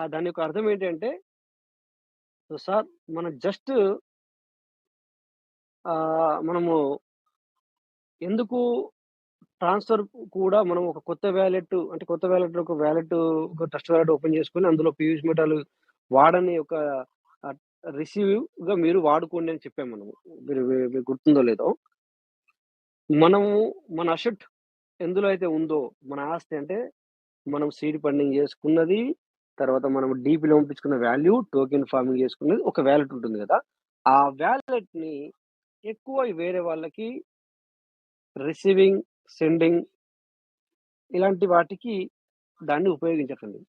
దాని యొక్క అర్థం ఏంటంటే, సార్ మనం జస్ట్ మనము ఎందుకు ట్రాన్స్‌ఫర్ కూడా మనం ఒక కొత్త వ్యాలెట్ అంటే కొత్త వ్యాలెట్‌లో ఒక ట్రస్ట్ వ్యాలెట్ ఓపెన్ చేసుకొని అందులో పీయూష్ మెటాలు వాడని ఒక ఆహ్, రిసీవ్‌గా మీరు వాడుకోండి అని చెప్పాం మనము. మీకు గుర్తుందో లేదో. మనము మన అసెట్ ఎందులో అయితే ఉందో, మన ఆస్తి అంటే మనం సీడ్ ఫండింగ్ చేసుకున్నది, తర్వాత మనం డీపీలో పంపించుకున్న వాల్యూ, టోకెన్ ఫార్మింగ్ చేసుకున్నది ఒక వ్యాలెట్ ఉంటుంది గదా! ఆ వ్యాలెట్‌ని ఎక్కువ వేరే వాళ్ళకి రిసీవింగ్, సెండింగ్ ఇలాంటి వాటికి దాన్ని ఉపయోగించకండి.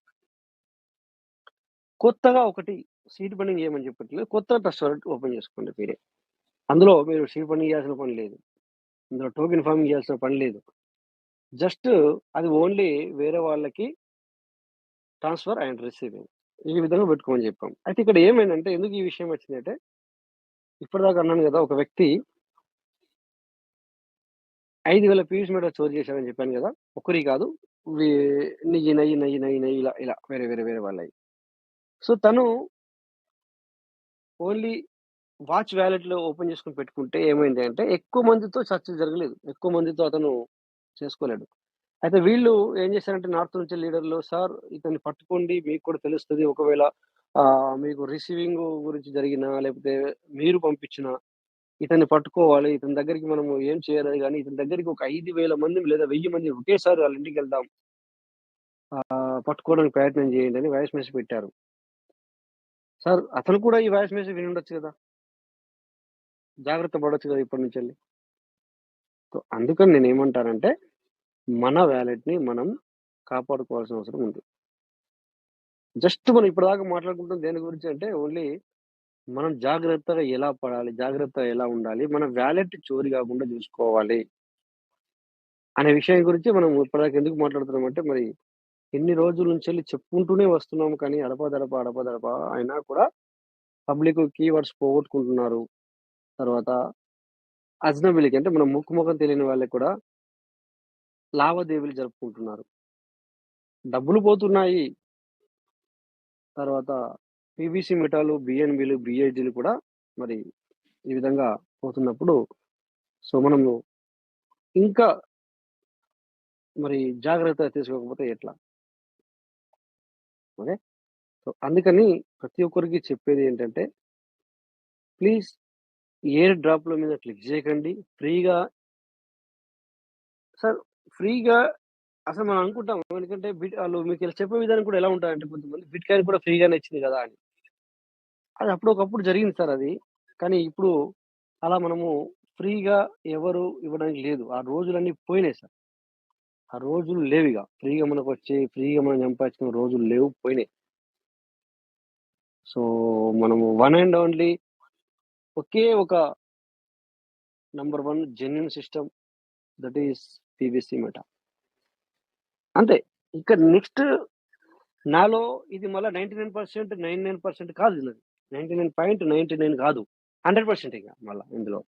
కొత్తగా ఒకటి సీడ్ ఫండింగ్ చేయమని చెప్పట్లేదు. కొత్త ట్రస్ట్ వాలెట్ ఓపెన్ చేసుకోండి మీరే. అందులో మీరు సీడ్ ఫండింగ్ చేయాల్సిన పని లేదు. అందులో టోకెన్ ఫార్మింగ్ చేయాల్సిన పని లేదు. జస్ట్ అది ఓన్లీ వేరే వాళ్ళకి ట్రాన్స్‌ఫర్ అండ్ రిసీవింగ్. ఈ విధంగా పెట్టుకోమని చెప్పాం. అయితే ఇక్కడ ఏమైందంటే ఎందుకు ఈ విషయం వచ్చిందంటే, ఇప్పటిదాకా అన్నాను గదా! ఒక వ్యక్తి 5,000 పీస్ మీద చోరీ చేశాడని చెప్పాను గదా! ఒక్కరియి కాదు. వీ నయ్యి ఇలా వేరే వాళ్ళయి. సో, తను ఓన్లీ వాచ్ వాలెట్‌లో ఓపెన్ చేసుకొని పెట్టుకుంటే ఏమైంది అంటే, ఎక్కువ మందితో చర్చ జరగలేదు. ఎక్కువ మందితో అతను చేసుకోలేడు. అయితే వీళ్ళు ఏం చేశారంటే నార్త్ నుంచి లీడర్‌లు సార్ ఇతన్ని పట్టుకోండి మీకు కూడా తెలుస్తది. ఒకవేళ మీకు రిసీవింగ్ గురించి జరిగినా, లేకపోతే మీరు పంపించినా ఇతన్ని పట్టుకోవాలి. ఇతని దగ్గరికి మనము ఏం చేయాలి గానీ, ఇతని దగ్గరికి ఒక 5,000 మంది లేదా 1000 మంది ఒకేసారి వాళ్ళ ఇంటికెళ్దాం. పట్టుకోవడానికి ప్రయత్నం చేయండి అని వాయిస్ మెసేజ్ పెట్టారు. సార్ అతను కూడా ఈ వాయిస్ మెసేజ్ వినుండొచ్చు గదా! జాగ్రత్త పడొచ్చు గదా! ఇప్పటి నుంచెల్లి. సో, అందుకని నేనేమంటానంటే, మన వాలెట్‌ని మనం కాపాడుకోవాల్సిన అవసరం ఉంది. జస్ట్ మనం ఇప్పటిదాకా మాట్లాడుకుంటున్న దేని గురించి అంటే, ఓన్లీ మనం జాగ్రత్తగా ఎలా పడాలి? జాగ్రత్తగా ఎలా ఉండాలి? మన వాలెట్ చోరీ గాకుండా జూసుకోవాలి. అనే విషయం గురించి మనం ఇప్పటిదాకా ఎందుకు మాట్లాడుతున్నామంటే, మరి ఇన్ని రోజుల నుంచెల్లి చెప్పుకుంటూనే వస్తున్నాము కానీ అడపాదడపా అయినా కూడా పబ్లిక్ కీవర్డ్స్ పోగొట్టుకుంటున్నారు. తర్వాత అజ్నబీలకి అంటే మన ముక్కు మొఖం తెలియని వాళ్ళకి కూడా లావాదేవీలు జరుపుకుంటున్నారు. డబ్బులు పోతున్నాయి. తర్వాత పీవీసీ మెటాలు, బీఎన్‌బీలు, బీఐజీలు కూడా మరి ఈ విధంగా పోతున్నప్పుడు సో, మనము ఇంకా మరి జాగ్రత్త తీసుకోకపోతే ఎట్లా? ఓకే. సో, అందుకని ప్రతి ఒక్కరికి చెప్పేదేంటంటే, ప్లీజ్ ఎయిర్ డ్రాప్‌ల మీద క్లిక్ చేయకండి. ఫ్రీగా సార్ ఫ్రీగా అసలు మనం అనుకుంటాం. ఎందుకంటే ఆళ్ళు మీకు ఇలా చెప్పే విధానం కూడా ఎలా ఉంటారంటే కొంతమంది బిట్‌కాయిన్ కూడా ఫ్రీగానే ఇచ్చింది గదా! అని. అది అప్పుడొకప్పుడు జరిగింది సార్ అది. కానీ ఇప్పుడు అలా మనము ఫ్రీగా ఎవరు ఇవ్వడానికి లేదు. ఆ రోజులన్నీ పోయినాయి సార్. ఆ రోజులు లేవిక. ఫ్రీగా మనకొచ్చి, ఫ్రీగా మనం సంపాదించుకునే రోజులు లేవు, పోయినాయి. సో, మనము వన్ అండ్ ఓన్లీ ఒకే ఒక number 1 genuine system that is పీవీసీమేట. అంతే. ఇక నెక్స్ట్ నాలో ఇది మళ్ళా 99% కాదు నాది. 99.99 కాదు. 100% ఇక మళ్ళా ఇందులో.